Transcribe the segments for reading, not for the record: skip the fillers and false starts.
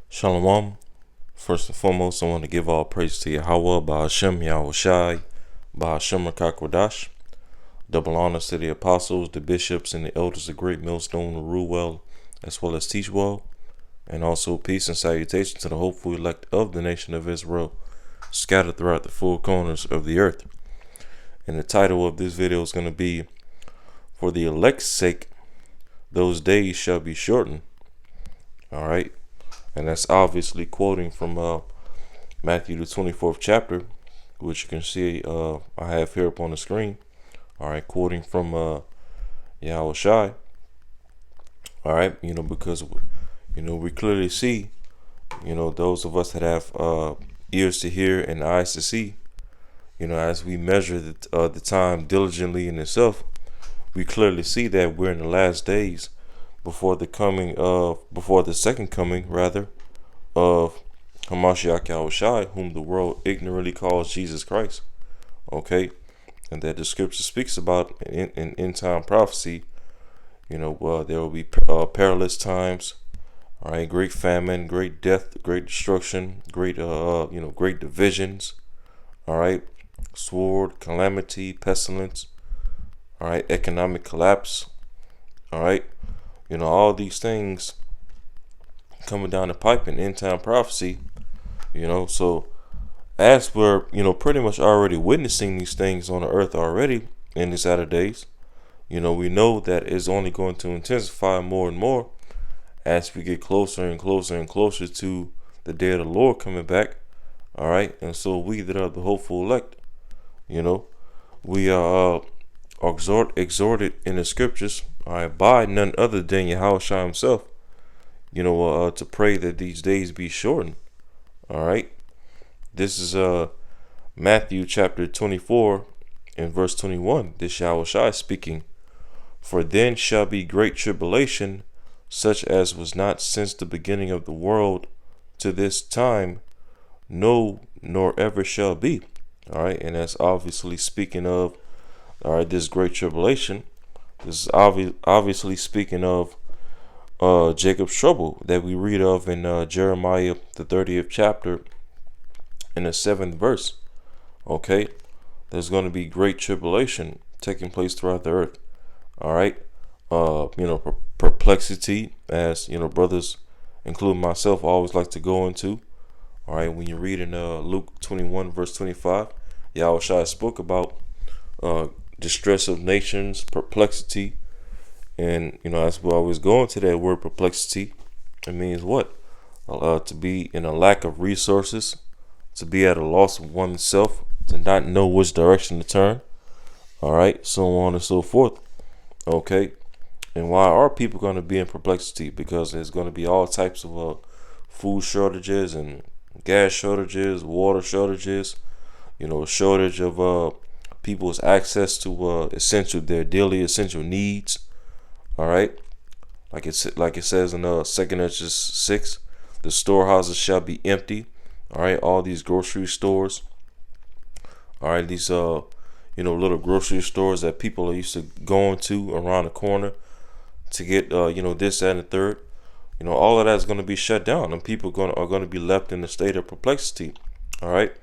Shalom. First and foremost, I want to give all praise to Yahweh, Ba'ashem Yahushai, Ba'ashem Rakakwadash. Double honors to the apostles, the bishops, and the elders of Great Millstone who rule well as well as teach well. And also peace and salutation to the hopeful elect of the nation of Israel, scattered throughout the four corners of the earth. And the title of this video is going to be, For the elect's sake, those days shall be shortened. Alright. And that's obviously quoting from Matthew the 24th chapter, which you can see I have here up on the screen. All right, quoting from Yahweh Shai. All right, because we clearly see, those of us that have ears to hear and eyes to see, as we measure the time diligently in itself, we clearly see that we're in the last days before the second coming rather of Hamashiach Yahushai, whom the world ignorantly calls Jesus Christ. Okay, and that the scripture speaks about in end time prophecy. There will be perilous times. All right, great famine, great death, great destruction, great great divisions. All right, sword, calamity, pestilence. All right, economic collapse. All right. All these things coming down the pipe in end time prophecy, so as we're, pretty much already witnessing these things on the earth already in these latter days, we know that it's only going to intensify more and more as we get closer and closer and closer to the day of the Lord coming back. All right. And so we that are the hopeful elect, we are exhorted in the scriptures, all right, by none other than Yahushua himself, to pray that these days be shortened. All right. This is Matthew chapter 24 and verse 21. This Yahushua speaking. For then shall be great tribulation, such as was not since the beginning of the world to this time, no, nor ever shall be. All right. And that's obviously speaking of, all right, this great tribulation. This is obviously speaking of Jacob's trouble that we read of in Jeremiah the 30th chapter in the 7th verse. Okay, there's going to be great tribulation taking place throughout the earth. All right, perplexity, as brothers, including myself, always like to go into. All right, when you read in Luke 21 verse 25, Yahweh spoke about distress of nations, perplexity. And as we always go into that word perplexity, it means what? To be in a lack of resources, to be at a loss of oneself, to not know which direction to turn. All right, so on and so forth. Okay, and why are people going to be in perplexity? Because there's going to be all types of food shortages and gas shortages, water shortages. Shortage of people's access to their daily essential needs. All right, like it says in 2nd Ezra 6, the storehouses shall be empty. All right, all these grocery stores. All right, these little grocery stores that people are used to going to around the corner to get this, that, and the third. All of that is going to be shut down, and people are going to be left in a state of perplexity. All right,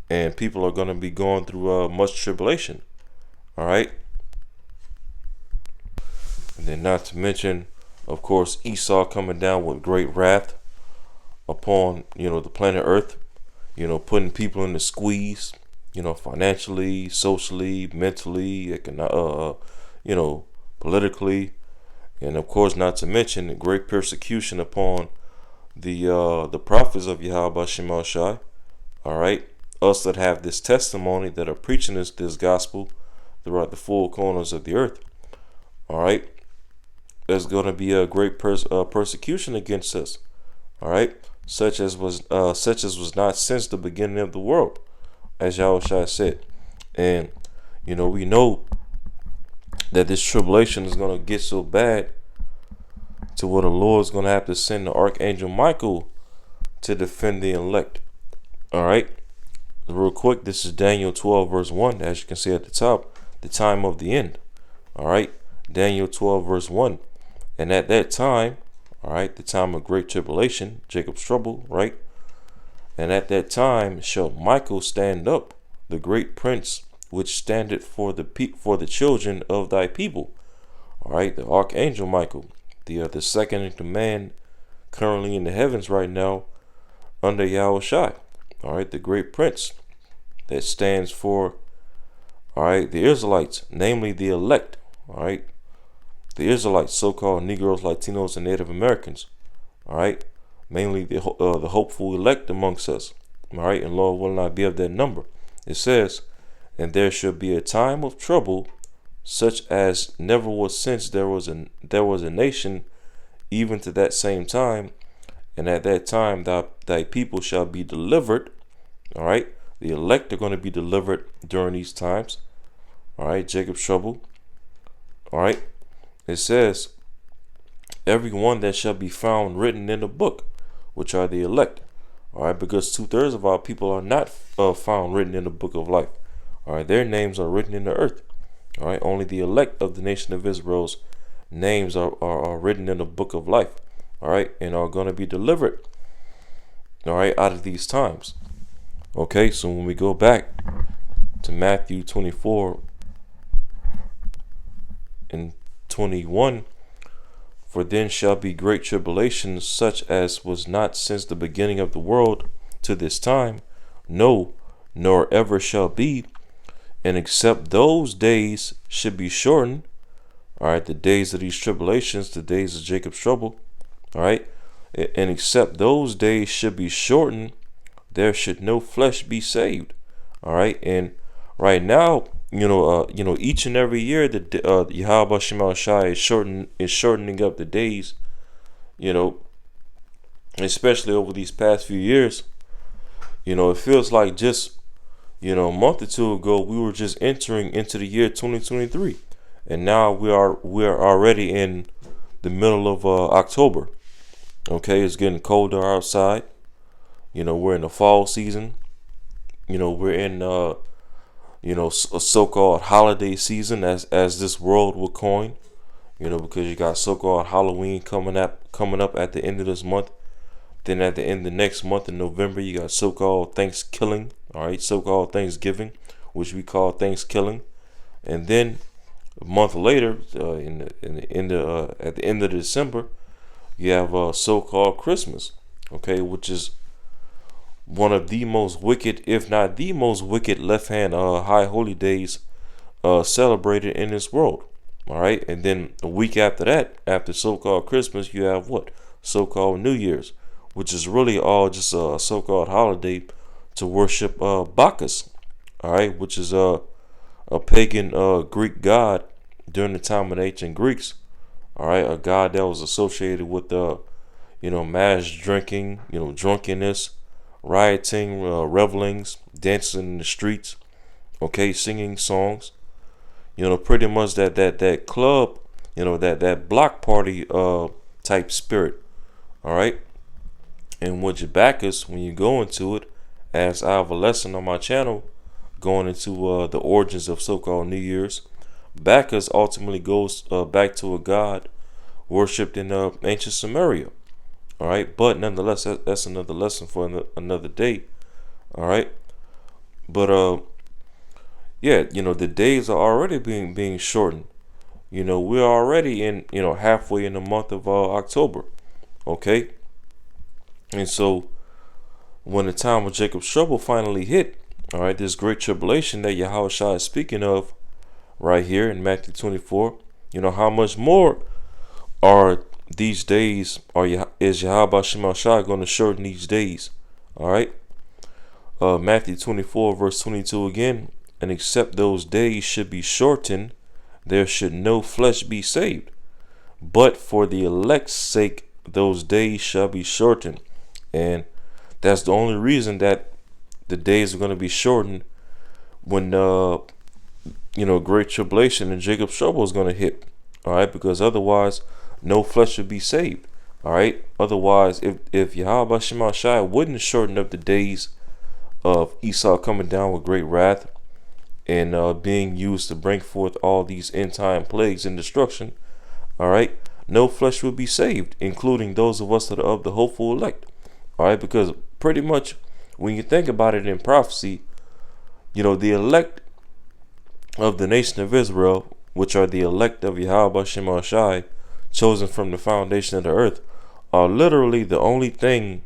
and people are going to be going through much tribulation. All right. And then not to mention, of course, Esau coming down with great wrath upon, the planet Earth, putting people in the squeeze, financially, socially, mentally, politically. And of course, not to mention the great persecution upon the prophets of Yahweh Shema Shai. All right. Us that have this testimony, that are preaching this gospel throughout the four corners of the earth. All right. There's going to be a great persecution against us. All right, such as was not since the beginning of the world, as Yahushua said. And we know that this tribulation is going to get so bad to where the Lord is going to have to send the archangel Michael to defend the elect. All right, real quick, this is Daniel 12 verse 1, as you can see at the top, the time of the end. All right, Daniel 12 verse 1. And at that time, All right, the time of great tribulation, Jacob's trouble, right? And at that time shall Michael stand up, the great prince, which standeth for the children of thy people. All right, the archangel Michael, the second in command, currently in the heavens right now, under Yahushua. All right, the great prince that stands for, all right, the Israelites, namely the elect. All right, the Israelites, so-called Negroes, Latinos, and Native Americans. All right, mainly the hopeful elect amongst us. All right, and Lord will not be of that number. It says, and there shall be a time of trouble, such as never was since there was a nation, even to that same time. And at that time thy people shall be delivered. All right, the elect are going to be delivered during these times. All right, Jacob's trouble. All right, it says, every one that shall be found written in the book, which are the elect. All right, because 2/3 of our people are not found written in the book of life. All right, their names are written in the earth. All right, only the elect of the nation of Israel's names are written in the book of life. All right, and are going to be delivered. All right, out of these times. Okay, so when we go back to Matthew 24 and 21, for then shall be great tribulation, such as was not since the beginning of the world to this time, no, nor ever shall be, and except those days should be shortened. All right, the days of these tribulations, the days of Jacob's trouble. All right, and except those days should be shortened, there should no flesh be saved. All right, and right now, each and every year the Yahweh Shema Shai is shortening up the days. Especially over these past few years. It feels like just a month or two ago we were just entering into the year 2023, and now we are already in the middle of October. Okay, it's getting colder outside. We're in the fall season. We're in a so-called holiday season, as this world will coin. Because you got so-called Halloween coming up at the end of this month. Then at the end of the next month in November, you got so-called Thanksgiving. All right, so-called Thanksgiving, which we call Thanksgiving. And then a month later, at the end of December, you have so-called Christmas. Okay, which is one of the most wicked, if not the most wicked, left-hand high holy days celebrated in this world. All right, and then a week after that, after so-called Christmas, you have what? So-called New Year's, which is really all just a so-called holiday to worship Bacchus. All right, which is a pagan Greek god during the time of the ancient Greeks. All right, a god that was associated with mass drinking, drunkenness, rioting, revelings, dancing in the streets, okay, singing songs, pretty much that club, that block party type spirit. All right, and with Bacchus, when you go into it, as I have a lesson on my channel going into the origins of so-called New Year's, Bacchus ultimately goes back to a god worshipped in ancient Samaria. All right, but nonetheless, that's another lesson for another day. All right, but yeah, the days are already being shortened. We're already in halfway in the month of October. Okay, and so when the time of Jacob's trouble finally hit, all right, this great tribulation that Yahushua is speaking of right here in Matthew 24, how much more are these days, is Yahweh Shema Shai going to shorten these days? All right, Matthew 24 verse 22 again, and except those days should be shortened, there should no flesh be saved, but for the elect's sake those days shall be shortened. And that's the only reason that the days are going to be shortened when great tribulation and Jacob's trouble is going to hit. All right, because otherwise no flesh would be saved. All right, otherwise if Yahweh Shema Shai wouldn't shorten up the days of Esau coming down with great wrath and being used to bring forth all these end time plagues and destruction, all right, no flesh will be saved, including those of us that are of the hopeful elect. All right, because pretty much when you think about it in prophecy, the elect of the nation of Israel, which are the elect of Yahweh Shem Shai, chosen from the foundation of the earth, are literally the only thing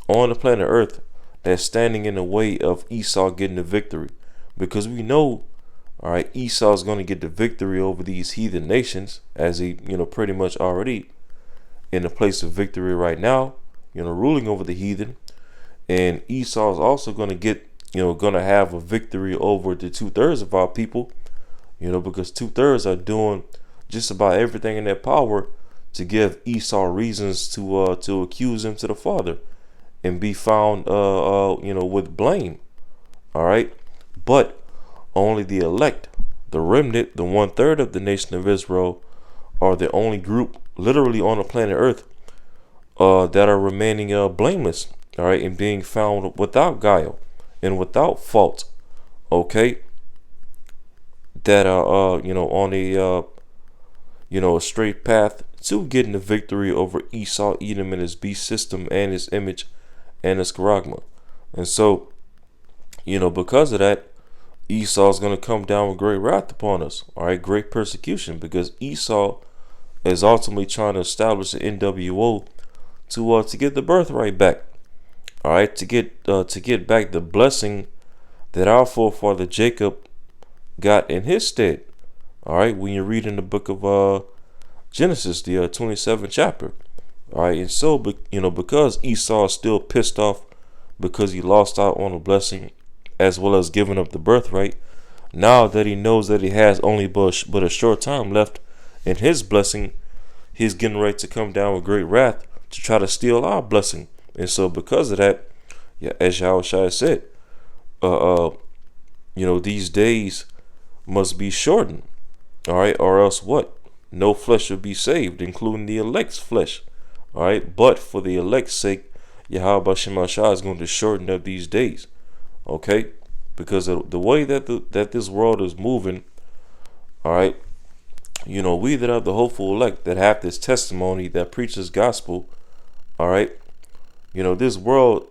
on the planet Earth that's standing in the way of Esau getting the victory. Because we know, all right, Esau is going to get the victory over these heathen nations, as he, pretty much already in the place of victory right now, ruling over the heathen. And Esau is also going to get, going to have a victory over the 2/3 of our people, because 2/3 are doing just about everything in their power to give Esau reasons to accuse him to the Father and be found, with blame. All right. But only the elect, the remnant, the 1/3 of the nation of Israel, are the only group literally on the planet Earth that are remaining blameless, all right, and being found without guile and without fault, okay, that are on a straight path to getting the victory over Esau, Edom, and his beast system and his image and his charagma. And so, because of that, Esau is going to come down with great wrath upon us, all right, great persecution, because Esau is ultimately trying to establish the NWO to get the birthright back, all right, to get back the blessing that our forefather Jacob got in his stead, all right, when you read in the book of Genesis, the 27th chapter, all right. And so, because Esau is still pissed off because he lost out on a blessing as well as giving up the birthright, now that he knows that he has only but a short time left in his blessing, he's getting ready to come down with great wrath to try to steal our blessing. And so because of that, as Yahushua said, these days must be shortened, all right, or else what? No flesh will be saved, including the elect's flesh, all right. But for the elect's sake, Yahweh Shem Shai is going to shorten up these days, okay, because of the way that this world is moving, all right. We that are the hopeful elect that have this testimony that preaches gospel, all right. This world,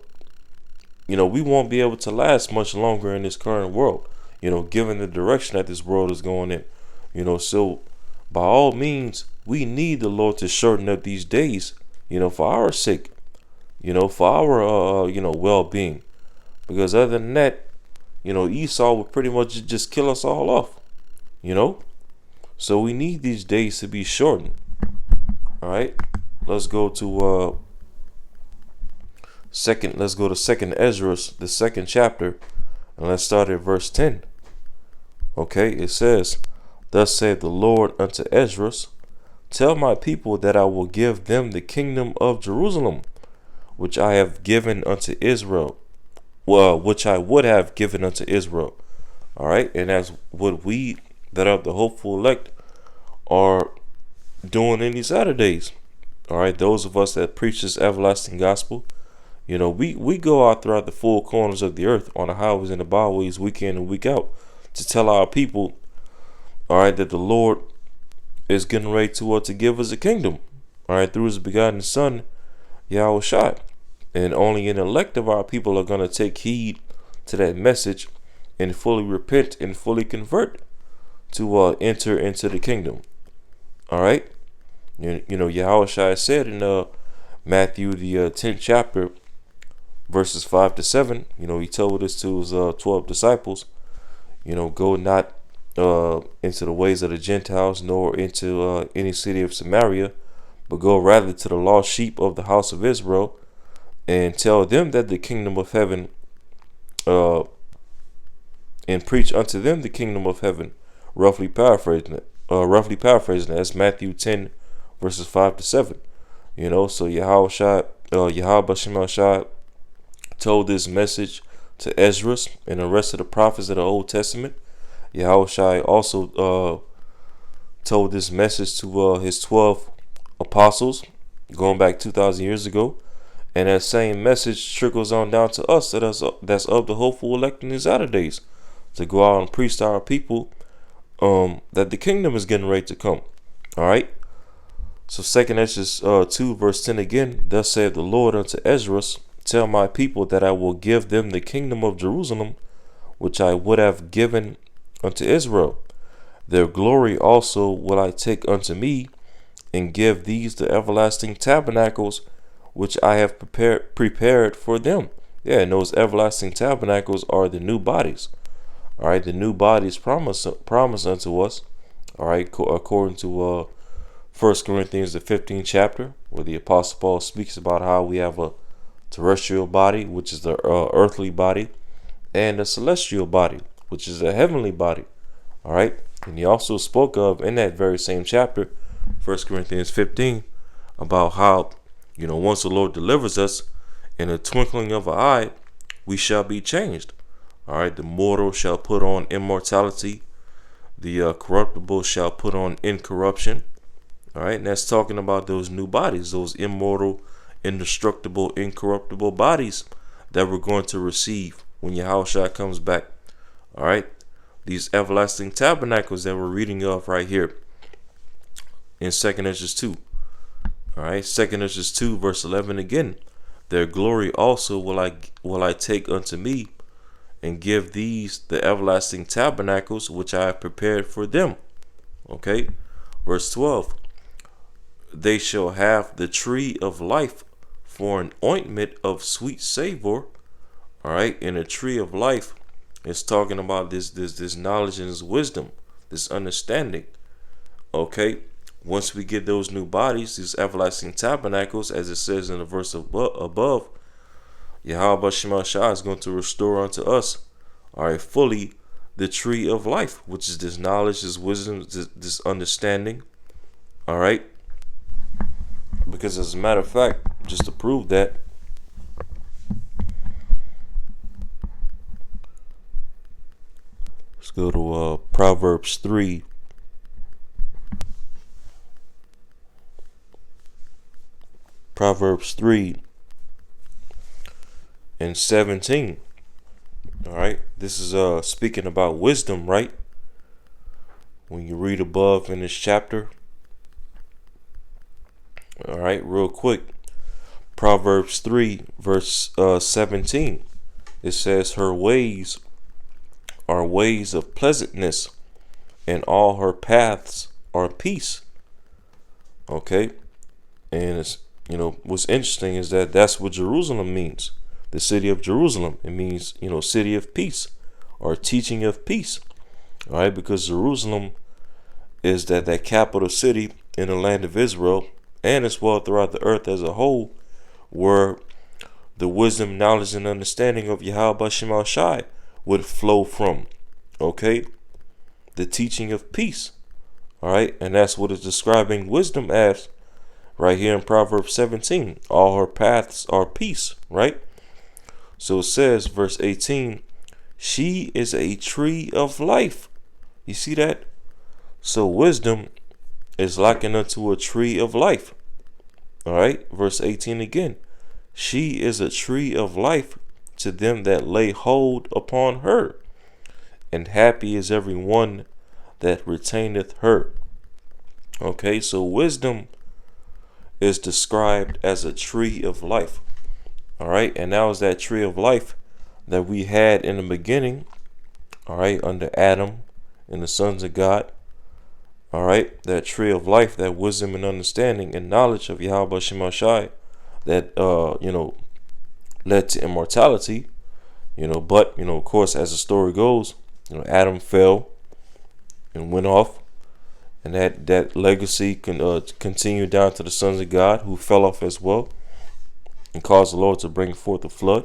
we won't be able to last much longer in this current world, given the direction that this world is going in, so by all means, we need the Lord to shorten up these days, for our sake, for our, well-being, because other than that, Esau would pretty much just kill us all off, so we need these days to be shortened. All right, let's go to second Ezra, the second chapter, and let's start at verse 10. Okay, it says, "Thus saith the Lord unto Ezra, tell my people that I will give them the kingdom of Jerusalem, which I have given unto Israel, which I would have given unto Israel." All right, and that's what we that are the hopeful elect are doing in these Saturdays. All right, those of us that preach this everlasting gospel, we go out throughout the four corners of the earth on the highways and the byways, week in and week out, to tell our people, all right, that the Lord is getting ready to give us a kingdom, all right, through his begotten Son, Yahushua. And only an elect of our people are going to take heed to that message and fully repent and fully convert to enter into the kingdom. All right. Yahushua said in Matthew the 10th chapter, verses 5-7, he told this to his 12 disciples, go not into the ways of the Gentiles, nor into any city of Samaria, but go rather to the lost sheep of the house of Israel, and tell them that the kingdom of heaven, and preach unto them the kingdom of heaven. Roughly paraphrasing it. That's Matthew 10, verses 5-7. So Yahweh Shem Shai told this message to Ezra and the rest of the prophets of the Old Testament. Yahushua also told this message to his 12 apostles going back 2,000 years ago. And that same message trickles on down to us that's of the hopeful elect in these outer days, to go out and preach to our people that the kingdom is getting ready to come. All right. So 2 Ezra 2 verse 10 again, thus saith the Lord unto Ezra, tell my people that I will give them the kingdom of Jerusalem, which I would have given unto Israel. Their glory also will I take unto me, and give these the everlasting tabernacles, which I have prepared for them. Yeah, and those everlasting tabernacles are the new bodies. All right, the new bodies promised unto us. All right, according to 1 Corinthians the 15th chapter, where the Apostle Paul speaks about how we have a terrestrial body, which is the earthly body, and a celestial body, which is a heavenly body. All right, and he also spoke of in that very same chapter, 1 Corinthians 15, about how, once the Lord delivers us, in a twinkling of an eye, we shall be changed. All right, the mortal shall put on immortality, the corruptible shall put on incorruption. All right, and that's talking about those new bodies, those immortal, indestructible, incorruptible bodies that we're going to receive when Yahushua comes back. All right, these everlasting tabernacles that we're reading of right here in 2 Ezra 2. All right, 2 Ezra 2 verse 11 again. Their glory also will I take unto me, and give these the everlasting tabernacles which I have prepared for them. Okay, verse 12. They shall have the tree of life for an ointment of sweet savor. All right, and a tree of life is talking about this knowledge and this wisdom, this understanding. Okay, once we get those new bodies, these everlasting tabernacles, as it says in the verse above, Yahweh Shema Shah is going to restore unto us, all right, fully the tree of life, which is this knowledge, this wisdom, this understanding. All right, because as a matter of fact, just to prove that, let's go to Proverbs 3. Proverbs 3 and 17. All right, this is speaking about wisdom, right? When you read above in this chapter. All right, real quick. Proverbs 3 verse 17. It says, her ways are ways of pleasantness, and all her paths are peace. Okay, and it's, what's interesting is that that's what Jerusalem means. The city of Jerusalem. It means, city of peace, or teaching of peace. All right, because Jerusalem is that capital city in the land of Israel, and as well throughout the earth as a whole, where the wisdom, knowledge, and understanding of Yahweh Shema Shai would flow from. Okay, the teaching of peace. All right, and that's what it's describing wisdom as right here in Proverbs 17. All her paths are peace, right? So it says, verse 18, she is a tree of life. You see that? So wisdom is likened unto a tree of life. All right, verse 18 again. She is a tree of life to them that lay hold upon her, and happy is every one that retaineth her. Okay, so wisdom is described as a tree of life. All right, and that was that tree of life that we had in the beginning. All right, under Adam and the sons of God. All right, that tree of life, that wisdom and understanding and knowledge of Yahweh Shema Shai, that led to immortality. But of course, as the story goes, Adam fell and went off, and that legacy continued down to the sons of God, who fell off as well, and caused the Lord to bring forth a flood.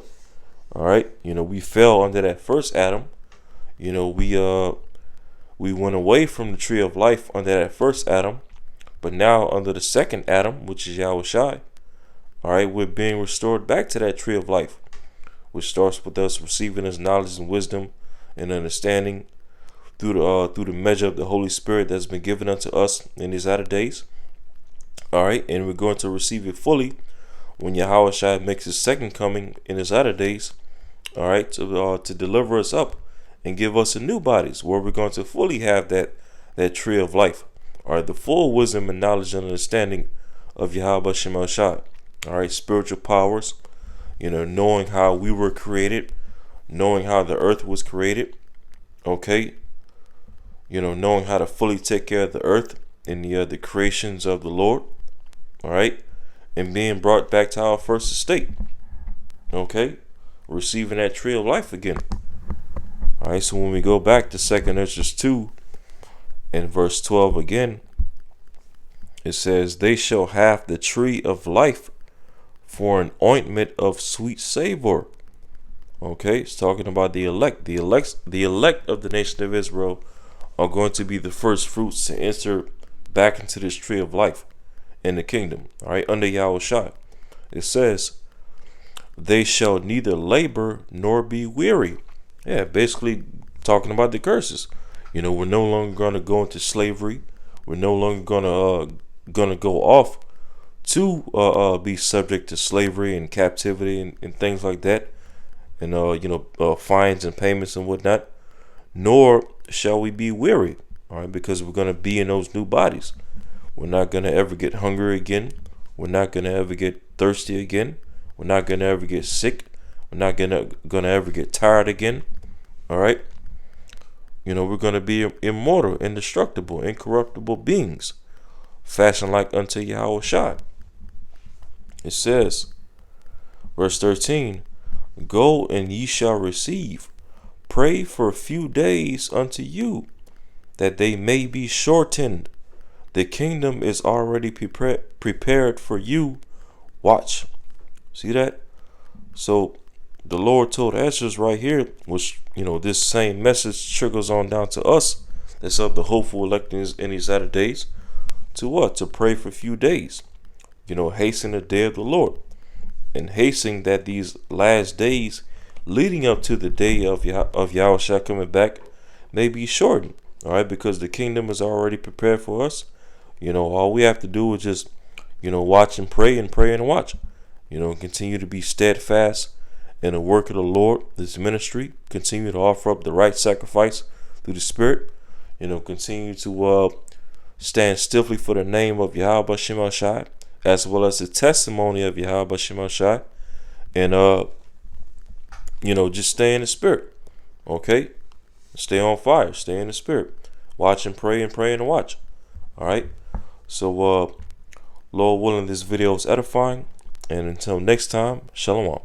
All right, we fell under that first Adam. We went away from the tree of life under that first Adam, but now under the second Adam, which is Yahweh Shai, all right, we're being restored back to that tree of life, which starts with us receiving His knowledge and wisdom and understanding through the measure of the Holy Spirit that's been given unto us in these latter days. All right, and we're going to receive it fully when Yahweh Shai makes His second coming in His latter days. All right, to deliver us up and give us a new bodies, where we're going to fully have that tree of life. All right, the full wisdom and knowledge and understanding of Yahweh Shema Shai. All right, spiritual powers, knowing how we were created, knowing how the earth was created, okay, knowing how to fully take care of the earth and the creations of the Lord, all right, and being brought back to our first estate, okay, receiving that tree of life again. All right, so when we go back to 2 Ezra 2 and verse 12 again, it says, they shall have the tree of life for an ointment of sweet savor. Okay, it's talking about the elect. The elect of the nation of Israel are going to be the first fruits to enter back into this tree of life in the kingdom. All right, under Yahushua. It says, they shall neither labor nor be weary. Yeah, basically talking about the curses. We're no longer going to go into slavery. We're no longer gonna go off to be subject to slavery and captivity and things like that, and fines and payments and whatnot. Nor shall we be weary. All right, because we're gonna be in those new bodies. We're not gonna ever get hungry again. We're not gonna ever get thirsty again. We're not gonna ever get sick. We're not gonna ever get tired again. All right. We're gonna be immortal, indestructible, incorruptible beings, fashioned like unto Yahushua. It says, verse 13, go and ye shall receive. Pray for a few days unto you, that they may be shortened. The kingdom is already prepared for you. Watch. See that? So the Lord told Ezra right here, which, this same message trickles on down to us, that's of the hopeful elect in these latter days, to what? To pray for a few days. Hasten the day of the Lord. And hasten that these last days leading up to the day of Yahushua coming back may be shortened. All right, because the kingdom is already prepared for us. All we have to do is just, watch and pray and watch. Continue to be steadfast in the work of the Lord, this ministry. Continue to offer up the right sacrifice through the Spirit. Continue to stand stiffly for the name of Yahweh Shema Shai, as well as the testimony of Yahweh Shema Shai. And, just stay in the Spirit. Okay? Stay on fire. Stay in the Spirit. Watch and pray and watch. All right? So, Lord willing, this video is edifying. And until next time, Shalom.